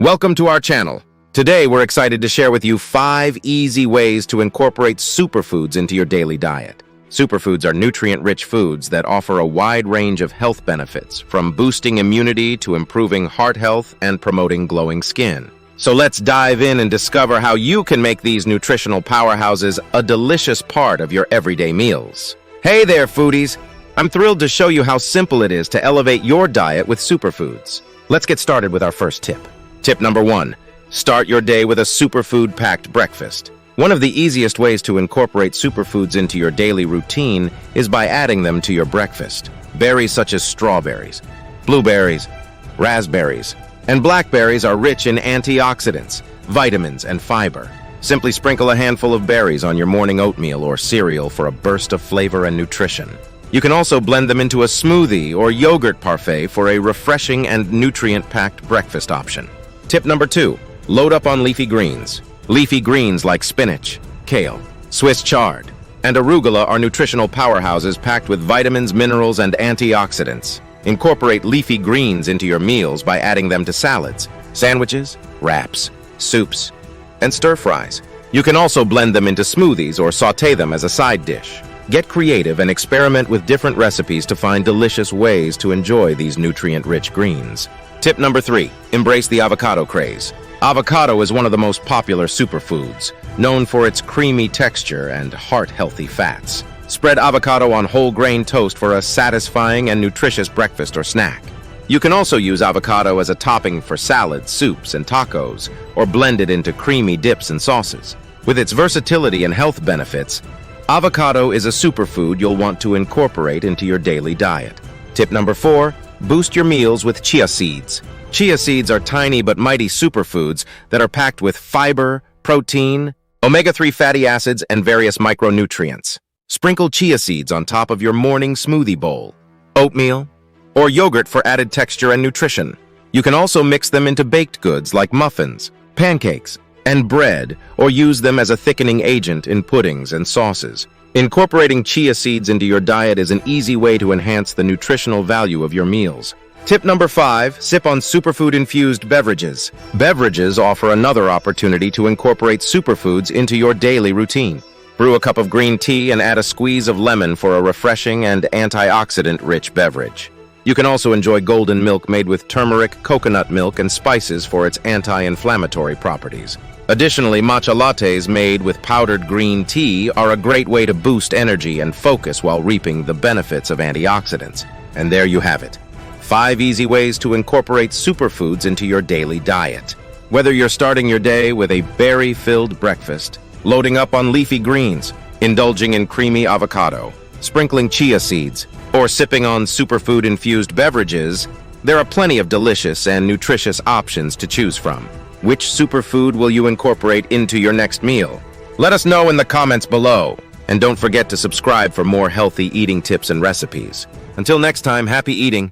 Welcome to our channel. Today, we're excited to share with you 5 easy ways to incorporate superfoods into your daily diet. Superfoods are nutrient-rich foods that offer a wide range of health benefits, from boosting immunity to improving heart health and promoting glowing skin. So let's dive in and discover how you can make these nutritional powerhouses a delicious part of your everyday meals. Hey there, foodies! I'm thrilled to show you how simple it is to elevate your diet with superfoods. Let's get started with our first tip. Tip number 1. Start your day with a superfood-packed breakfast. One of the easiest ways to incorporate superfoods into your daily routine is by adding them to your breakfast. Berries such as strawberries, blueberries, raspberries, and blackberries are rich in antioxidants, vitamins, and fiber. Simply sprinkle a handful of berries on your morning oatmeal or cereal for a burst of flavor and nutrition. You can also blend them into a smoothie or yogurt parfait for a refreshing and nutrient-packed breakfast option. Tip number 2. Load up on leafy greens. Leafy greens like spinach, kale, Swiss chard, and arugula are nutritional powerhouses packed with vitamins, minerals, and antioxidants. Incorporate leafy greens into your meals by adding them to salads, sandwiches, wraps, soups, and stir-fries. You can also blend them into smoothies or sauté them as a side dish. Get creative and experiment with different recipes to find delicious ways to enjoy these nutrient-rich greens. Tip number 3. Embrace the avocado craze. Avocado is one of the most popular superfoods, known for its creamy texture and heart-healthy fats. Spread avocado on whole-grain toast for a satisfying and nutritious breakfast or snack. You can also use avocado as a topping for salads, soups, and tacos, or blend it into creamy dips and sauces. With its versatility and health benefits, avocado is a superfood you'll want to incorporate into your daily diet. Tip number 4. Boost your meals with chia seeds. Chia seeds are tiny but mighty superfoods that are packed with fiber, protein, omega-3 fatty acids, and various micronutrients. Sprinkle chia seeds on top of your morning smoothie bowl, oatmeal, or yogurt for added texture and nutrition. You can also mix them into baked goods like muffins, pancakes, and bread, or use them as a thickening agent in puddings and sauces. Incorporating chia seeds into your diet is an easy way to enhance the nutritional value of your meals. Tip number 5. Sip on superfood-infused beverages. Beverages offer another opportunity to incorporate superfoods into your daily routine. Brew a cup of green tea and add a squeeze of lemon for a refreshing and antioxidant-rich beverage. You can also enjoy golden milk made with turmeric, coconut milk, and spices for its anti-inflammatory properties. Additionally, matcha lattes made with powdered green tea are a great way to boost energy and focus while reaping the benefits of antioxidants. And there you have it. 5 easy ways to incorporate superfoods into your daily diet. Whether you're starting your day with a berry-filled breakfast, loading up on leafy greens, indulging in creamy avocado, sprinkling chia seeds, or sipping on superfood-infused beverages, there are plenty of delicious and nutritious options to choose from. Which superfood will you incorporate into your next meal? Let us know in the comments below. And don't forget to subscribe for more healthy eating tips and recipes. Until next time, happy eating!